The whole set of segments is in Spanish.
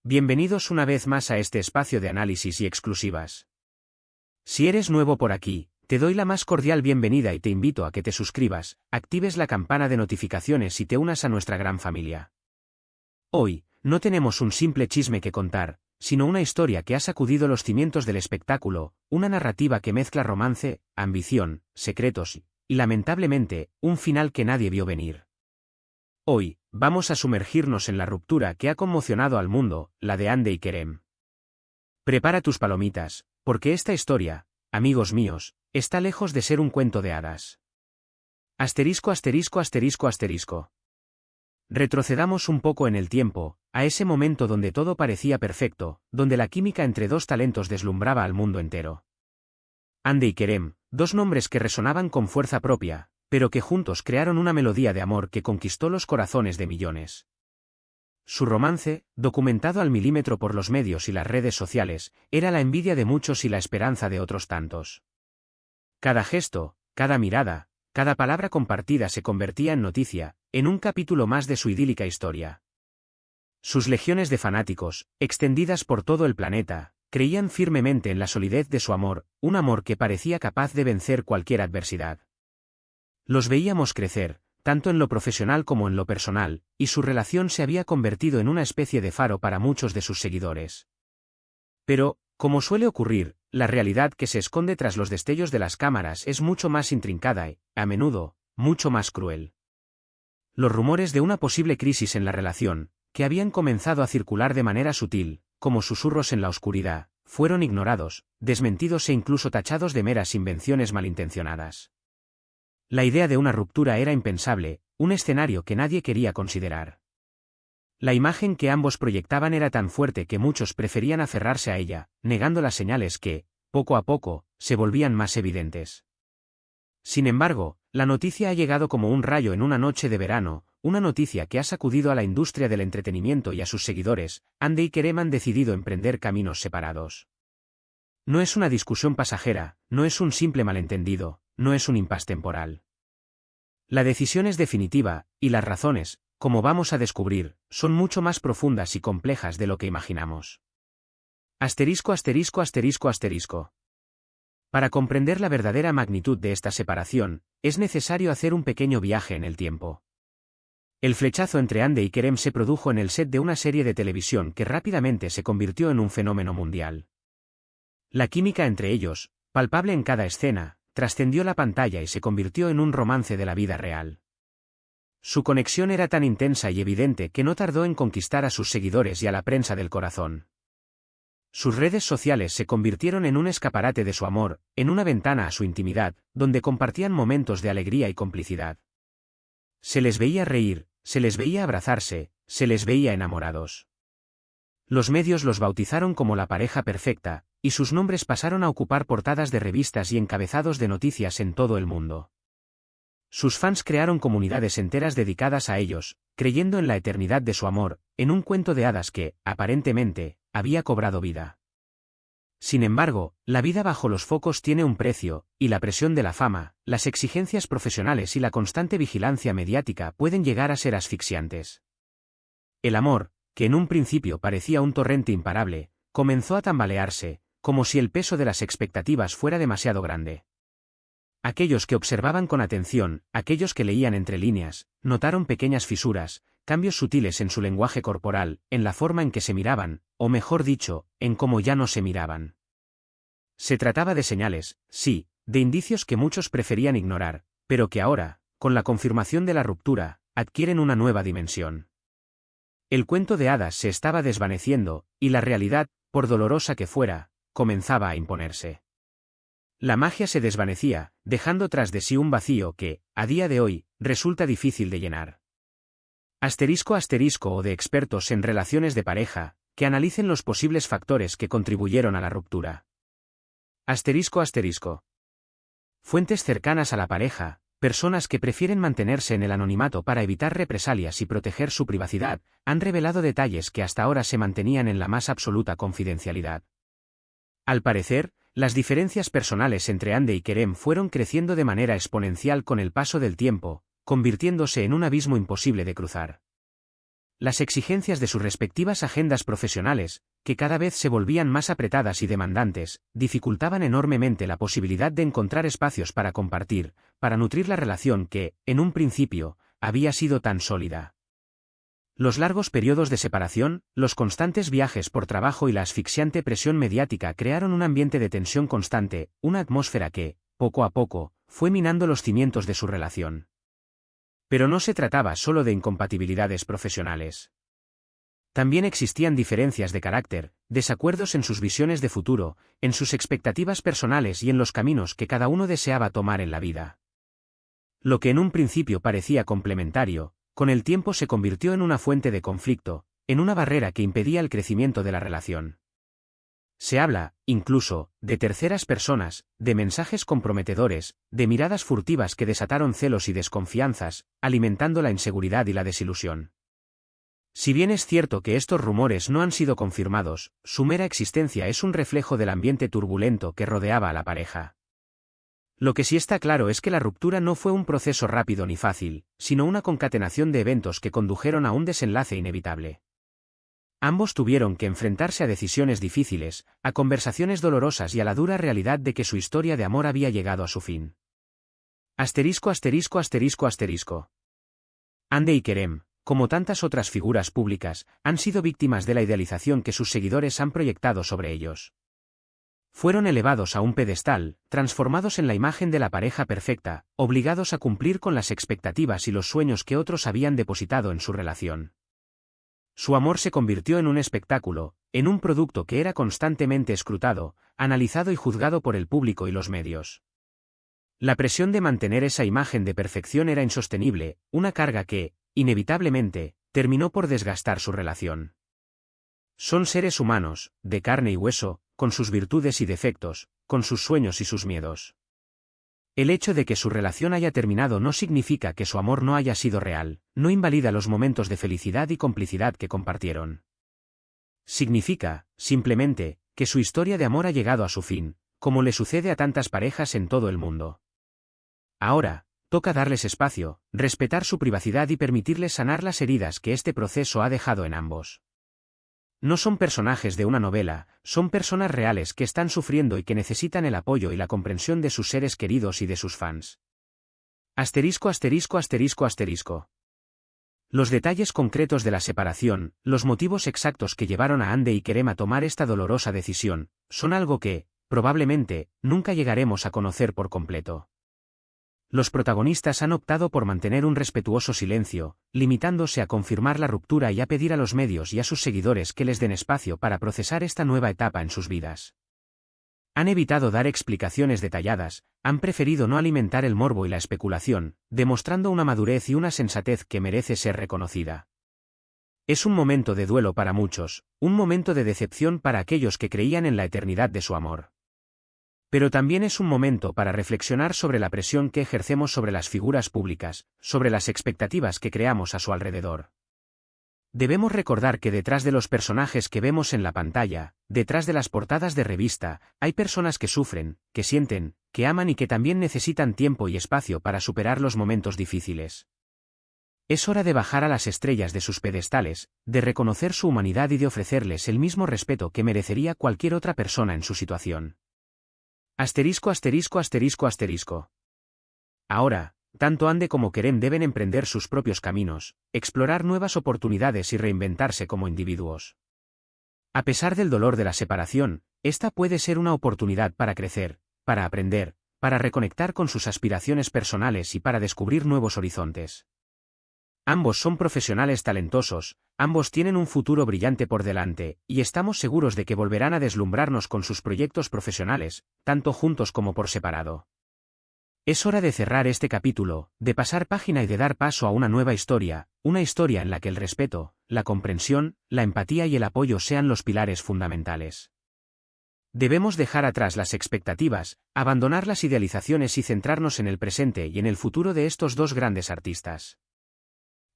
Bienvenidos una vez más a este espacio de análisis y exclusivas. Si eres nuevo por aquí, te doy la más cordial bienvenida y te invito a que te suscribas, actives la campana de notificaciones y te unas a nuestra gran familia. Hoy, no tenemos un simple chisme que contar, sino una historia que ha sacudido los cimientos del espectáculo, una narrativa que mezcla romance, ambición, secretos y, lamentablemente, un final que nadie vio venir. Hoy, vamos a sumergirnos en la ruptura que ha conmocionado al mundo, la de Hande y Kerem. Prepara tus palomitas, porque esta historia, amigos míos, está lejos de ser un cuento de hadas. Asterisco, asterisco, asterisco, asterisco. Retrocedamos un poco en el tiempo, a ese momento donde todo parecía perfecto, donde la química entre dos talentos deslumbraba al mundo entero. Hande y Kerem, dos nombres que resonaban con fuerza propia, pero que juntos crearon una melodía de amor que conquistó los corazones de millones. Su romance, documentado al milímetro por los medios y las redes sociales, era la envidia de muchos y la esperanza de otros tantos. Cada gesto, cada mirada, cada palabra compartida se convertía en noticia, en un capítulo más de su idílica historia. Sus legiones de fanáticos, extendidas por todo el planeta, creían firmemente en la solidez de su amor, un amor que parecía capaz de vencer cualquier adversidad. Los veíamos crecer, tanto en lo profesional como en lo personal, y su relación se había convertido en una especie de faro para muchos de sus seguidores. Pero, como suele ocurrir, la realidad que se esconde tras los destellos de las cámaras es mucho más intrincada y, a menudo, mucho más cruel. Los rumores de una posible crisis en la relación, que habían comenzado a circular de manera sutil, como susurros en la oscuridad, fueron ignorados, desmentidos e incluso tachados de meras invenciones malintencionadas. La idea de una ruptura era impensable, un escenario que nadie quería considerar. La imagen que ambos proyectaban era tan fuerte que muchos preferían aferrarse a ella, negando las señales que, poco a poco, se volvían más evidentes. Sin embargo, la noticia ha llegado como un rayo en una noche de verano, una noticia que ha sacudido a la industria del entretenimiento y a sus seguidores. Hande y Kerem han decidido emprender caminos separados. No es una discusión pasajera, no es un simple malentendido, no es un impasse temporal. La decisión es definitiva, y las razones, como vamos a descubrir, son mucho más profundas y complejas de lo que imaginamos. Asterisco, asterisco, asterisco, asterisco. Para comprender la verdadera magnitud de esta separación, es necesario hacer un pequeño viaje en el tiempo. El flechazo entre Hande y Kerem se produjo en el set de una serie de televisión que rápidamente se convirtió en un fenómeno mundial. La química entre ellos, palpable en cada escena, trascendió la pantalla y se convirtió en un romance de la vida real. Su conexión era tan intensa y evidente que no tardó en conquistar a sus seguidores y a la prensa del corazón. Sus redes sociales se convirtieron en un escaparate de su amor, en una ventana a su intimidad, donde compartían momentos de alegría y complicidad. Se les veía reír, se les veía abrazarse, se les veía enamorados. Los medios los bautizaron como la pareja perfecta, y sus nombres pasaron a ocupar portadas de revistas y encabezados de noticias en todo el mundo. Sus fans crearon comunidades enteras dedicadas a ellos, creyendo en la eternidad de su amor, en un cuento de hadas que, aparentemente, había cobrado vida. Sin embargo, la vida bajo los focos tiene un precio, y la presión de la fama, las exigencias profesionales y la constante vigilancia mediática pueden llegar a ser asfixiantes. El amor, que en un principio parecía un torrente imparable, comenzó a tambalearse, como si el peso de las expectativas fuera demasiado grande. Aquellos que observaban con atención, aquellos que leían entre líneas, notaron pequeñas fisuras, cambios sutiles en su lenguaje corporal, en la forma en que se miraban, o mejor dicho, en cómo ya no se miraban. Se trataba de señales, sí, de indicios que muchos preferían ignorar, pero que ahora, con la confirmación de la ruptura, adquieren una nueva dimensión. El cuento de hadas se estaba desvaneciendo, y la realidad, por dolorosa que fuera, comenzaba a imponerse. La magia se desvanecía, dejando tras de sí un vacío que, a día de hoy, resulta difícil de llenar. Asterisco, asterisco o de expertos en relaciones de pareja, que analicen los posibles factores que contribuyeron a la ruptura. Asterisco, asterisco. Fuentes cercanas a la pareja, personas que prefieren mantenerse en el anonimato para evitar represalias y proteger su privacidad, han revelado detalles que hasta ahora se mantenían en la más absoluta confidencialidad. Al parecer, las diferencias personales entre Hande y Kerem fueron creciendo de manera exponencial con el paso del tiempo, convirtiéndose en un abismo imposible de cruzar. las exigencias de sus respectivas agendas profesionales, que cada vez se volvían más apretadas y demandantes, dificultaban enormemente la posibilidad de encontrar espacios para compartir, para nutrir la relación que, en un principio, había sido tan sólida. Los largos periodos de separación, los constantes viajes por trabajo y la asfixiante presión mediática crearon un ambiente de tensión constante, una atmósfera que, poco a poco, fue minando los cimientos de su relación. Pero no se trataba solo de incompatibilidades profesionales. También existían diferencias de carácter, desacuerdos en sus visiones de futuro, en sus expectativas personales y en los caminos que cada uno deseaba tomar en la vida. Lo que en un principio parecía complementario, con el tiempo se convirtió en una fuente de conflicto, en una barrera que impedía el crecimiento de la relación. Se habla, incluso, de terceras personas, de mensajes comprometedores, de miradas furtivas que desataron celos y desconfianzas, alimentando la inseguridad y la desilusión. Si bien es cierto que estos rumores no han sido confirmados, su mera existencia es un reflejo del ambiente turbulento que rodeaba a la pareja. Lo que sí está claro es que la ruptura no fue un proceso rápido ni fácil, sino una concatenación de eventos que condujeron a un desenlace inevitable. Ambos tuvieron que enfrentarse a decisiones difíciles, a conversaciones dolorosas y a la dura realidad de que su historia de amor había llegado a su fin. *********. Hande y Kerem, como tantas otras figuras públicas, han sido víctimas de la idealización que sus seguidores han proyectado sobre ellos. Fueron elevados a un pedestal, transformados en la imagen de la pareja perfecta, obligados a cumplir con las expectativas y los sueños que otros habían depositado en su relación. Su amor se convirtió en un espectáculo, en un producto que era constantemente escrutado, analizado y juzgado por el público y los medios. La presión de mantener esa imagen de perfección era insostenible, una carga que, inevitablemente, terminó por desgastar su relación. Son seres humanos, de carne y hueso, con sus virtudes y defectos, con sus sueños y sus miedos. El hecho de que su relación haya terminado no significa que su amor no haya sido real, no invalida los momentos de felicidad y complicidad que compartieron. Significa, simplemente, que su historia de amor ha llegado a su fin, como le sucede a tantas parejas en todo el mundo. Ahora, toca darles espacio, respetar su privacidad y permitirles sanar las heridas que este proceso ha dejado en ambos. No son personajes de una novela, son personas reales que están sufriendo y que necesitan el apoyo y la comprensión de sus seres queridos y de sus fans. ********. Los detalles concretos de la separación, los motivos exactos que llevaron a Hande y Kerem a tomar esta dolorosa decisión, son algo que, probablemente, nunca llegaremos a conocer por completo. Los protagonistas han optado por mantener un respetuoso silencio, limitándose a confirmar la ruptura y a pedir a los medios y a sus seguidores que les den espacio para procesar esta nueva etapa en sus vidas. Han evitado dar explicaciones detalladas, han preferido no alimentar el morbo y la especulación, demostrando una madurez y una sensatez que merece ser reconocida. Es un momento de duelo para muchos, un momento de decepción para aquellos que creían en la eternidad de su amor. Pero también es un momento para reflexionar sobre la presión que ejercemos sobre las figuras públicas, sobre las expectativas que creamos a su alrededor. Debemos recordar que detrás de los personajes que vemos en la pantalla, detrás de las portadas de revista, hay personas que sufren, que sienten, que aman y que también necesitan tiempo y espacio para superar los momentos difíciles. Es hora de bajar a las estrellas de sus pedestales, de reconocer su humanidad y de ofrecerles el mismo respeto que merecería cualquier otra persona en su situación. *******. Ahora, tanto Hande como Kerem deben emprender sus propios caminos, explorar nuevas oportunidades y reinventarse como individuos. A pesar del dolor de la separación, esta puede ser una oportunidad para crecer, para aprender, para reconectar con sus aspiraciones personales y para descubrir nuevos horizontes. Ambos son profesionales talentosos, ambos tienen un futuro brillante por delante, y estamos seguros de que volverán a deslumbrarnos con sus proyectos profesionales, tanto juntos como por separado. Es hora de cerrar este capítulo, de pasar página y de dar paso a una nueva historia, una historia en la que el respeto, la comprensión, la empatía y el apoyo sean los pilares fundamentales. Debemos dejar atrás las expectativas, abandonar las idealizaciones y centrarnos en el presente y en el futuro de estos dos grandes artistas.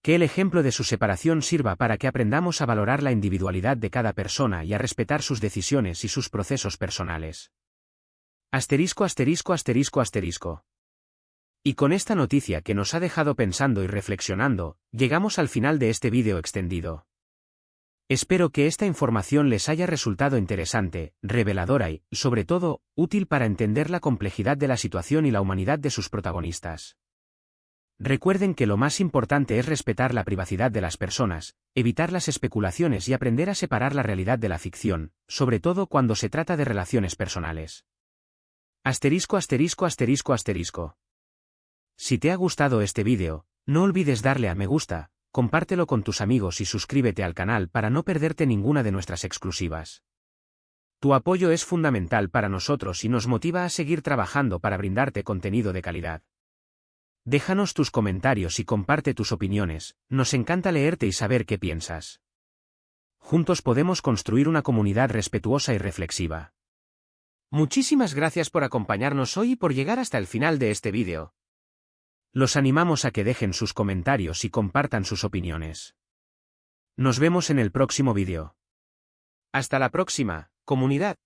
Que el ejemplo de su separación sirva para que aprendamos a valorar la individualidad de cada persona y a respetar sus decisiones y sus procesos personales. ******. Y con esta noticia que nos ha dejado pensando y reflexionando, llegamos al final de este vídeo extendido. Espero que esta información les haya resultado interesante, reveladora y, sobre todo, útil para entender la complejidad de la situación y la humanidad de sus protagonistas. Recuerden que lo más importante es respetar la privacidad de las personas, evitar las especulaciones y aprender a separar la realidad de la ficción, sobre todo cuando se trata de relaciones personales. Asterisco asterisco asterisco asterisco. Si te ha gustado este vídeo, no olvides darle a me gusta, compártelo con tus amigos y suscríbete al canal para no perderte ninguna de nuestras exclusivas. Tu apoyo es fundamental para nosotros y nos motiva a seguir trabajando para brindarte contenido de calidad. Déjanos tus comentarios y comparte tus opiniones, nos encanta leerte y saber qué piensas. Juntos podemos construir una comunidad respetuosa y reflexiva. Muchísimas gracias por acompañarnos hoy y por llegar hasta el final de este vídeo. Los animamos a que dejen sus comentarios y compartan sus opiniones. Nos vemos en el próximo vídeo. Hasta la próxima, comunidad.